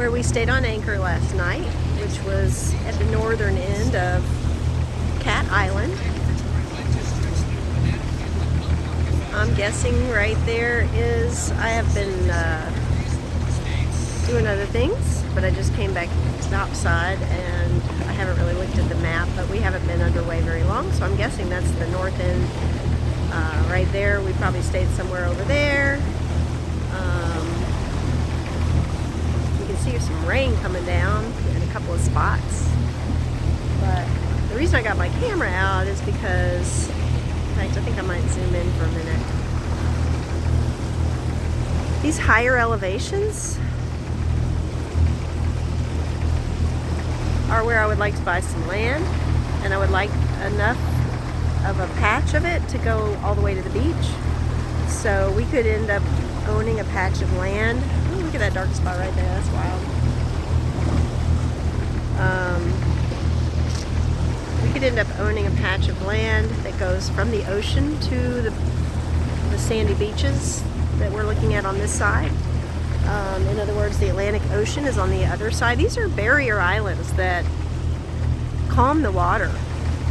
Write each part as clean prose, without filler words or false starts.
where we stayed on anchor last night, which was at the northern end of Cat Island. I'm guessing right there is, I have been doing other things, but I just came back topside and I haven't really looked at the map, but we haven't been underway very long, so I'm guessing that's the north end right there. We probably stayed somewhere over there. You can see some rain coming down in a couple of spots, but the reason I got my camera out is because, in fact, I think I might zoom in for a minute. These higher elevations are where I would like to buy some land, and I would like enough of a patch of it to go all the way to the beach. So we could end up owning a patch of land. Ooh, look at that dark spot right there, that's wild. We could end up owning a patch of land that goes from the ocean to the sandy beaches that we're looking at on this side. In other words, the Atlantic Ocean is on the other side. These are barrier islands that calm the water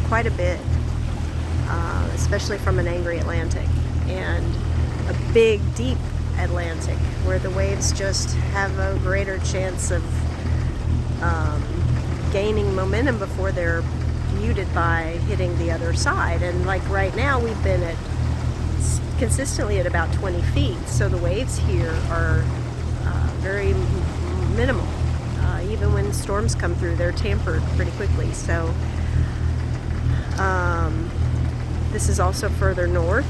quite a bit, especially from an angry Atlantic, and a big, deep Atlantic where the waves just have a greater chance of gaining momentum before they're muted by hitting the other side. And like right now, we've been consistently at about 20 feet, so the waves here are very minimal. Even when storms come through, they're tempered pretty quickly. So this is also further north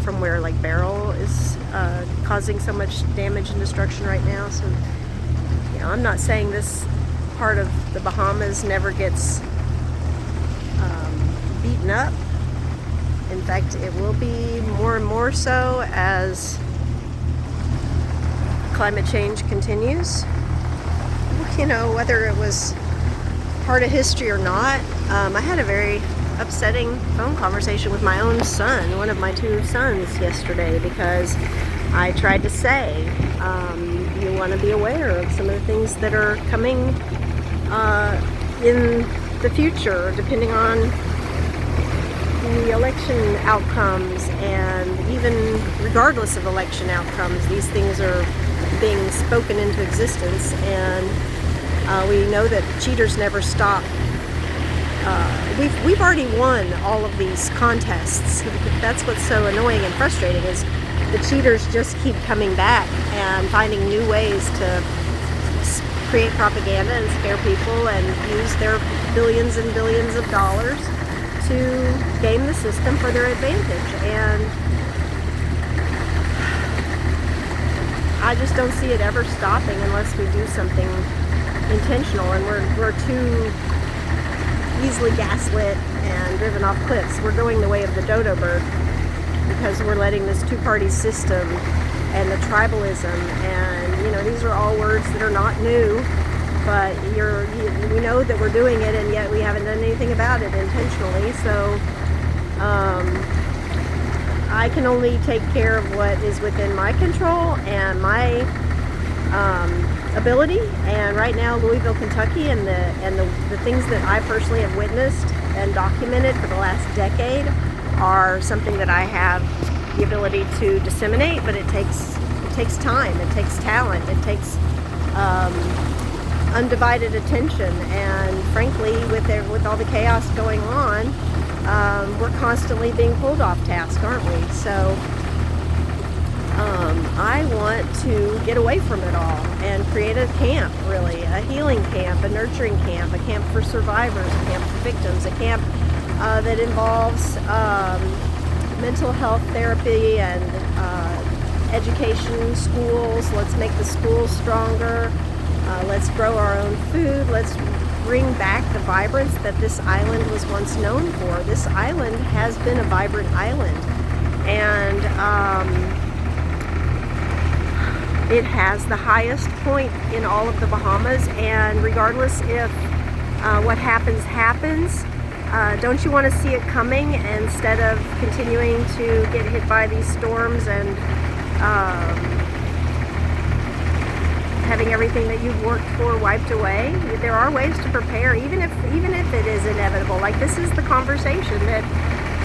from where like Beryl is causing so much damage and destruction right now. So you know, I'm not saying this part of the Bahamas never gets beaten up. In fact, it will be more and more so as climate change continues. You know, whether it was part of history or not. I had a very upsetting phone conversation with my own son, one of my two sons, yesterday, because I tried to say, you want to be aware of some of the things that are coming in the future, depending on the election outcomes, and even regardless of election outcomes, these things are being spoken into existence, and we know that cheaters never stop. We've already won all of these contests. That's what's so annoying and frustrating, is the cheaters just keep coming back and finding new ways to create propaganda and scare people and use their billions and billions of dollars to game the system for their advantage. And I just don't see it ever stopping unless we do something intentional, and we're too easily gaslit and driven off cliffs. We're going the way of the dodo bird because we're letting this two-party system and the tribalism, and you know, these are all words that are not new, but we know that we're doing it, and yet we haven't done anything about it intentionally. So I can only take care of what is within my control and my ability. And right now, Louisville, Kentucky, and the things that I personally have witnessed and documented for the last decade are something that I have the ability to disseminate. But it takes time, it takes talent, it takes undivided attention, and frankly, with all the chaos going on, we're constantly being pulled off task, aren't we? So I want to get away from it all and create a camp, really, a healing camp, a nurturing camp, a camp for survivors, a camp for victims, a camp that involves mental health therapy and education, schools. Let's make the schools stronger. Let's grow our own food. Let's bring back the vibrance that this island was once known for. This island has been a vibrant island, and it has the highest point in all of the Bahamas, and regardless if what happens, don't you want to see it coming instead of continuing to get hit by these storms and having everything that you've worked for wiped away. There are ways to prepare, even if it is inevitable. Like, this is the conversation that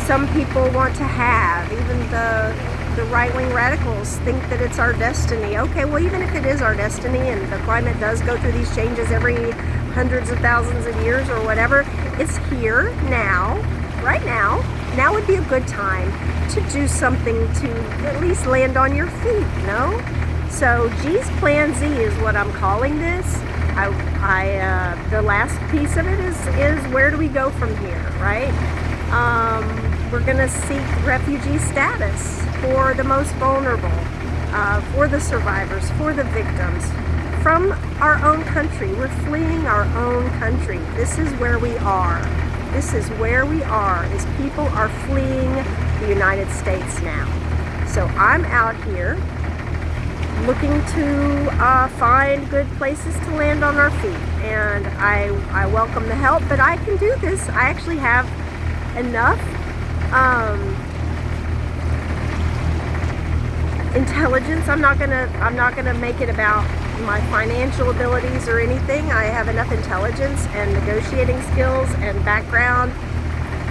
some people want to have. Even the right-wing radicals think that it's our destiny. Okay, well, even if it is our destiny and the climate does go through these changes every hundreds of thousands of years or whatever, it's here now, right now. Now would be a good time to do something to at least land on your feet, no? So G's Plan Z is what I'm calling this. The last piece of it is where do we go from here, right? We're gonna seek refugee status for the most vulnerable, for the survivors, for the victims, from our own country. We're fleeing our own country. This is where we are. This is where we are, as people are fleeing the United States now. So I'm out here looking to find good places to land on our feet. And I welcome the help, but I can do this. I actually have enough intelligence. I'm not gonna make it about my financial abilities or anything. I have enough intelligence and negotiating skills and background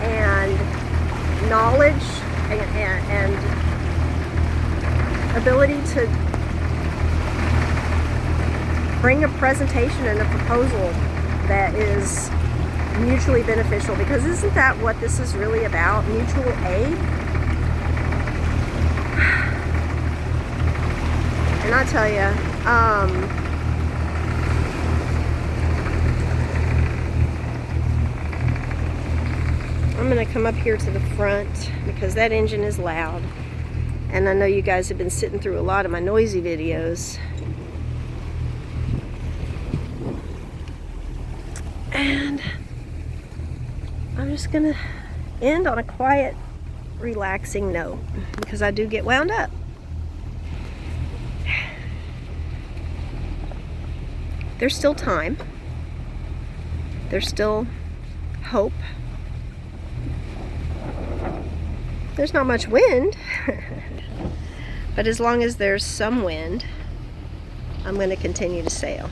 and knowledge and ability to bring a presentation and a proposal that is mutually beneficial, because isn't that what this is really about? Mutual aid. And I tell you, I'm gonna come up here to the front because that engine is loud, and I know you guys have been sitting through a lot of my noisy videos. And I'm just gonna end on a quiet, relaxing note, because I do get wound up. There's still time. There's still hope. There's not much wind, but as long as there's some wind, I'm going to continue to sail.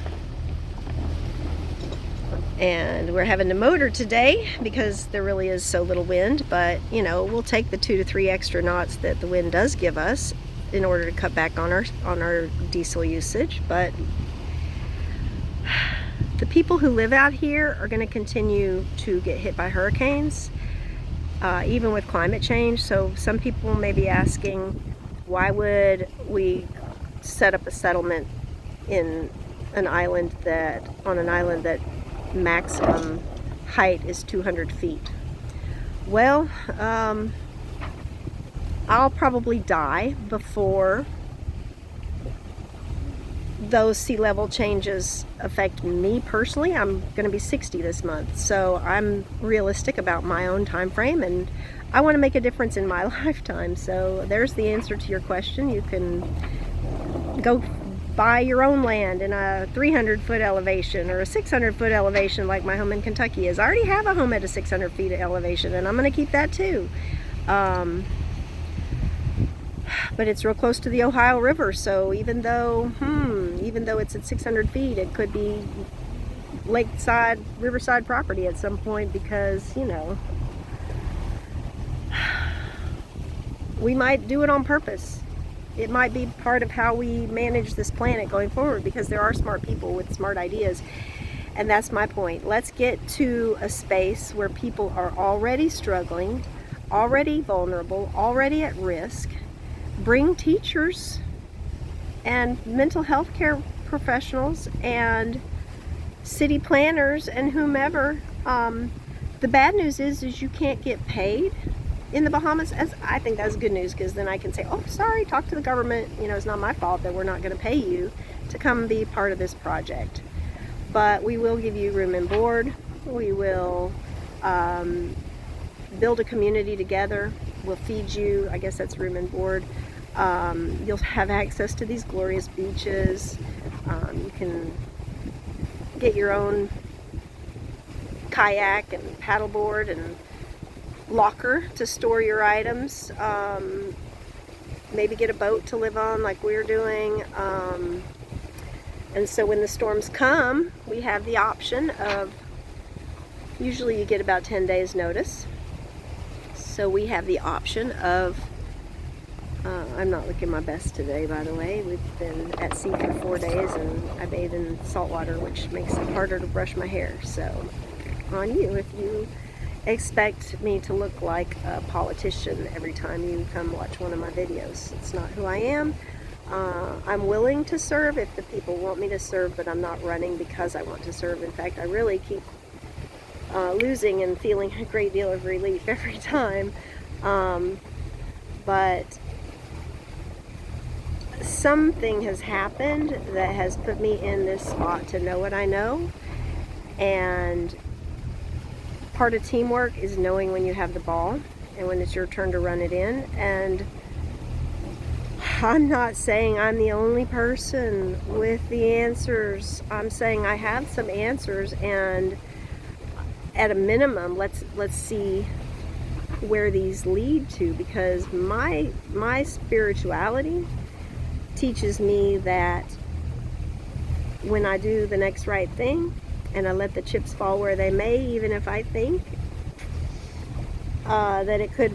And we're having to motor today because there really is so little wind, but you know, we'll take the 2 to 3 extra knots that the wind does give us in order to cut back on our diesel usage. But the people who live out here are going to continue to get hit by hurricanes, even with climate change. So some people may be asking, why would we set up a settlement in an island that maximum height is 200 feet? Well, I'll probably die before those sea level changes affect me personally. I'm going to be 60 this month, so I'm realistic about my own time frame, and I want to make a difference in my lifetime. So there's the answer to your question. You can go buy your own land in a 300-foot elevation or a 600-foot elevation like my home in Kentucky is. I already have a home at a 600 feet elevation, and I'm going to keep that too. But it's real close to the Ohio River, so even though it's at 600 feet, it could be lakeside, riverside property at some point, because, you know, we might do it on purpose. It might be part of how we manage this planet going forward, because there are smart people with smart ideas. And that's my point. Let's get to a space where people are already struggling, already vulnerable, already at risk. Bring teachers and mental health care professionals and city planners and whomever. The bad news is you can't get paid in the Bahamas. As I think that's good news, because then I can say, oh, sorry, talk to the government. You know, it's not my fault that we're not going to pay you to come be part of this project. But we will give you room and board. We will build a community together. We'll feed you. I guess that's room and board. You'll have access to these glorious beaches. You can get your own kayak and paddleboard and locker to store your items. Maybe get a boat to live on like we're doing. And so when the storms come, we have the option of, usually you get about 10 days notice. So we have the option of, I'm not looking my best today, by the way. We've been at sea for 4 days and I bathe in salt water, which makes it harder to brush my hair. So on you if you expect me to look like a politician every time you come watch one of my videos. It's not who I am. I'm willing to serve if the people want me to serve, but I'm not running because I want to serve. In fact, I really keep losing and feeling a great deal of relief every time. But something has happened that has put me in this spot to know what I know. And part of teamwork is knowing when you have the ball and when it's your turn to run it in. And I'm not saying I'm the only person with the answers. I'm saying I have some answers, and at a minimum, let's see where these lead to, because my spirituality teaches me that when I do the next right thing and I let the chips fall where they may, even if I think that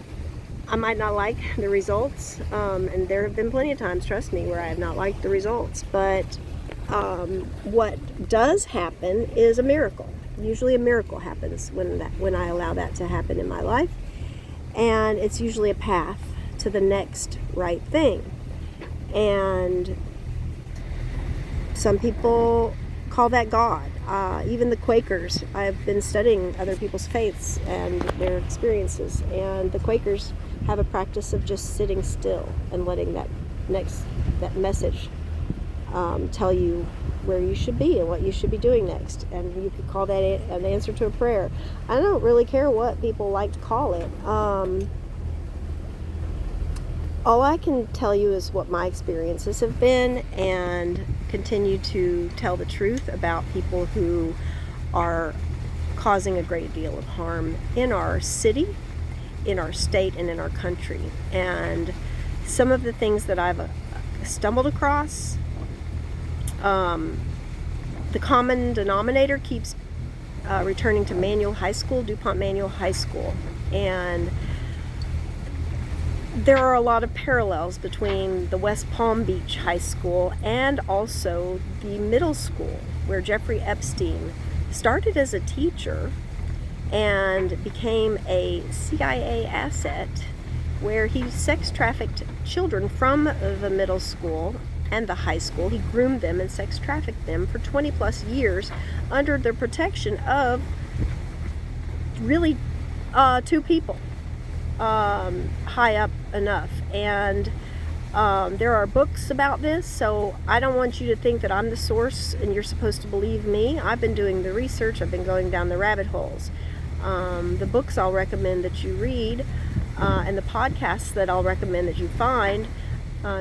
I might not like the results, and there have been plenty of times, trust me, where I have not liked the results, but what does happen is a miracle. Usually a miracle happens when I allow that to happen in my life, and it's usually a path to the next right thing. And some people call that God. Even the Quakers, I've been studying other people's faiths and their experiences, and the Quakers have a practice of just sitting still and letting that message tell you where you should be and what you should be doing next. And you could call that an answer to a prayer. I don't really care what people like to call it. All I can tell you is what my experiences have been, and continue to tell the truth about people who are causing a great deal of harm in our city, in our state, and in our country. And some of the things that I've stumbled across, the common denominator keeps returning to Manual High School, DuPont Manual High School. And there are a lot of parallels between the West Palm Beach High School and also the middle school, where Jeffrey Epstein started as a teacher and became a CIA asset, where he sex trafficked children from the middle school and the high school. He groomed them and sex trafficked them for 20 plus years under the protection of really two people. High up enough, and there are books about this, so I don't want you to think that I'm the source and you're supposed to believe me. I've been doing the research, I've been going down the rabbit holes. The books I'll recommend that you read, and the podcasts that I'll recommend that you find,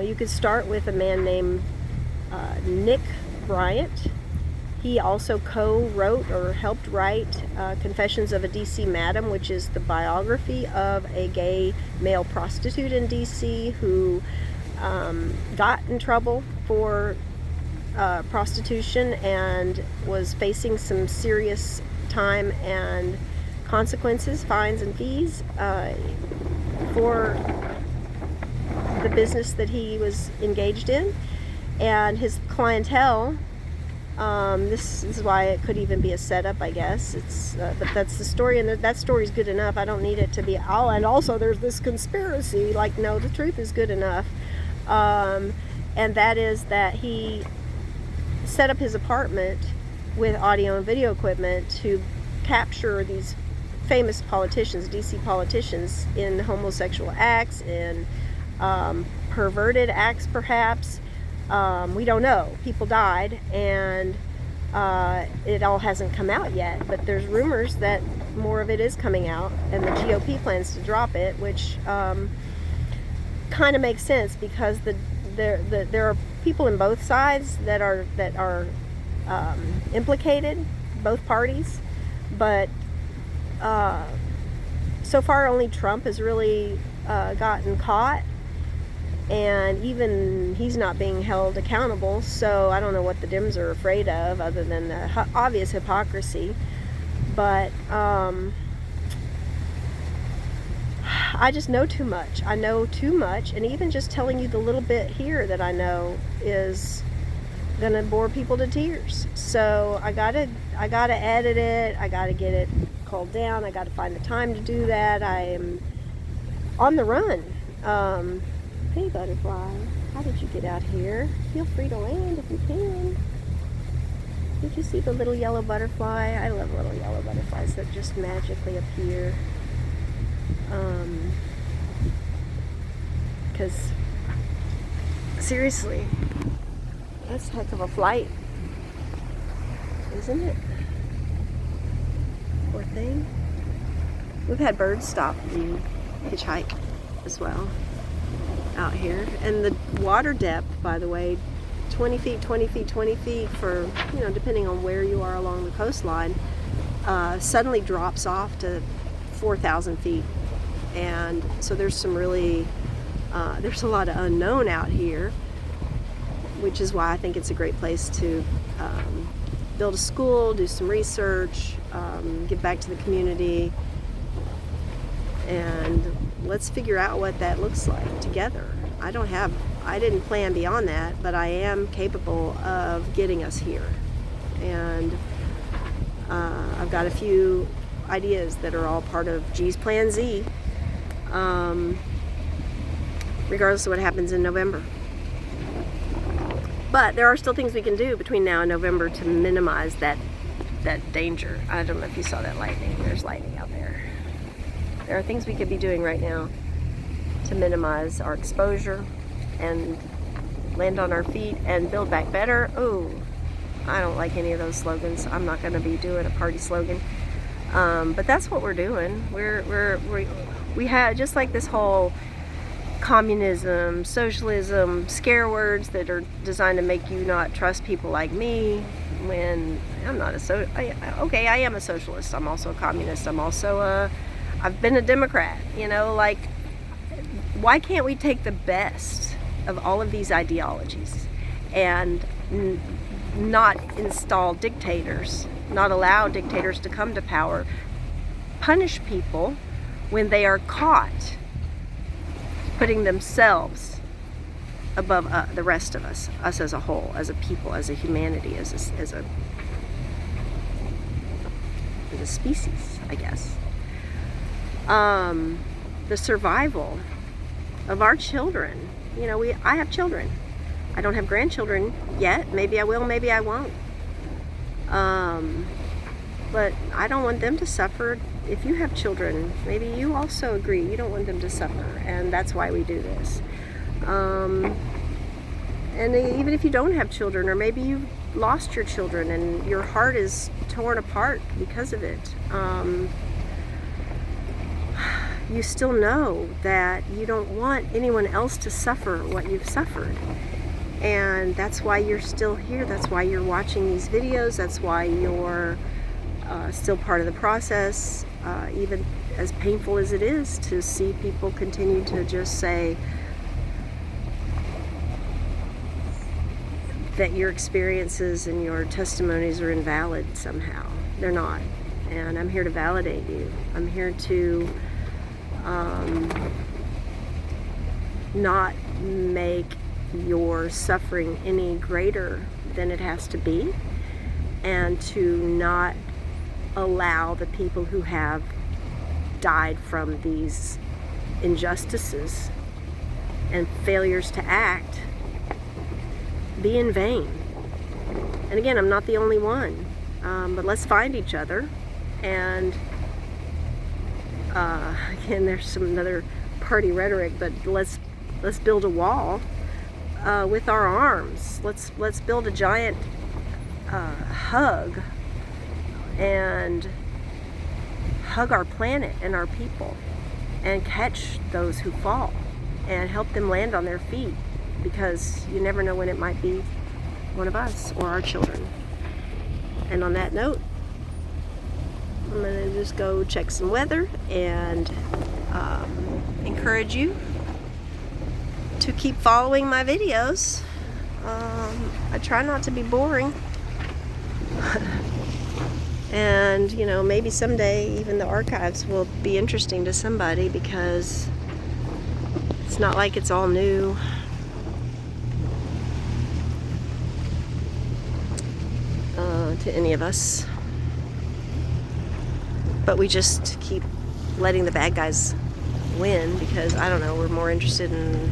you could start with a man named Nick Bryant. He also co-wrote or helped write Confessions of a DC Madam, which is the biography of a gay male prostitute in DC who got in trouble for prostitution and was facing some serious time and consequences, fines and fees, for the business that he was engaged in. And his clientele, this is why it could even be a setup, I guess. But that's the story, and that story's good enough. I don't need it to be, oh, and also there's this conspiracy. Like, no, the truth is good enough. And that is that he set up his apartment with audio and video equipment to capture these famous politicians, DC politicians, in homosexual acts, in perverted acts perhaps. We don't know. People died, and it all hasn't come out yet, but there's rumors that more of it is coming out, and the GOP plans to drop it, which kind of makes sense, because there are people in both sides that are implicated, both parties, but so far only Trump has really gotten caught. and even he's not being held accountable. So I don't know what the Dems are afraid of other than the obvious hypocrisy. But I just know too much. I know too much, and even just telling you the little bit here that I know is gonna bore people to tears. So I gotta edit it. I gotta get it culled down. I gotta find the time to do that. I am on the run. Hey butterfly, how did you get out here? Feel free to land if you can. Did you see the little yellow butterfly? I love little yellow butterflies that just magically appear. Because seriously, that's a heck of a flight, isn't it? Poor thing. We've had birds stop and hitchhike as well out here. And the water depth, by the way, 20 feet, 20 feet, 20 feet for, you know, depending on where you are along the coastline, suddenly drops off to 4,000 feet. And so there's some really, there's a lot of unknown out here, which is why I think it's a great place to build a school, do some research, give back to the community, and let's figure out what that looks like together. I didn't plan beyond that, but I am capable of getting us here. And I've got a few ideas that are all part of G's Plan Z, regardless of what happens in November. But there are still things we can do between now and November to minimize that danger. I don't know if you saw that lightning. There's lightning out there. There are things we could be doing right now to minimize our exposure and land on our feet and build back better. Oh, I don't like any of those slogans. I'm not going to be doing a party slogan. But that's what we're doing. We have, just like this whole communism, socialism, scare words that are designed to make you not trust people like me, when I'm not okay, I am a socialist. I'm also a communist. I've been a Democrat, you know, like, why can't we take the best of all of these ideologies and not install dictators, not allow dictators to come to power, punish people when they are caught putting themselves above the rest of us as a whole, as a people, as a humanity, as a species, I guess. The survival of our children. You know, I have children. I don't have grandchildren yet. Maybe I will, maybe I won't. But I don't want them to suffer. If you have children, maybe you also agree you don't want them to suffer, and that's why we do this. And even if you don't have children, or maybe you've lost your children and your heart is torn apart because of it, you still know that you don't want anyone else to suffer what you've suffered. And that's why you're still here. That's why you're watching these videos. That's why you're still part of the process, even as painful as it is to see people continue to just say that your experiences and your testimonies are invalid somehow. They're not. And I'm here to validate you. I'm here to not make your suffering any greater than it has to be, and to not allow the people who have died from these injustices and failures to act be in vain. And again, I'm not the only one, but let's find each other. And again, there's some another party rhetoric, but let's build a wall with our arms. Let's build a giant hug and hug our planet and our people, and catch those who fall and help them land on their feet, because you never know when it might be one of us or our children. And on that note, I'm going to just go check some weather and encourage you to keep following my videos. I try not to be boring. And, you know, maybe someday even the archives will be interesting to somebody, because it's not like it's all new. To any of us. But we just keep letting the bad guys win, because, I don't know, we're more interested in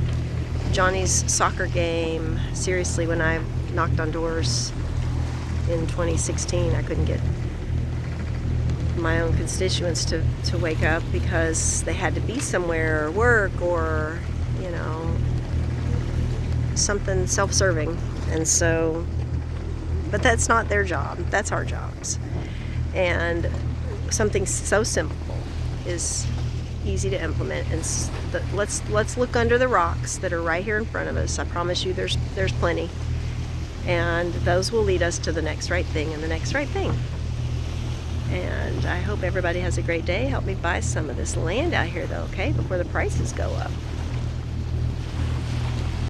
Johnny's soccer game. Seriously, when I knocked on doors in 2016, I couldn't get my own constituents to wake up, because they had to be somewhere or work, or, you know, something self-serving. And so, but that's not their job, that's our jobs. And something so simple is easy to implement, and let's look under the rocks that are right here in front of us. I promise you there's plenty, and those will lead us to the next right thing and the next right thing. And I hope everybody has a great day. Help me buy some of this land out here though, okay, before the prices go up.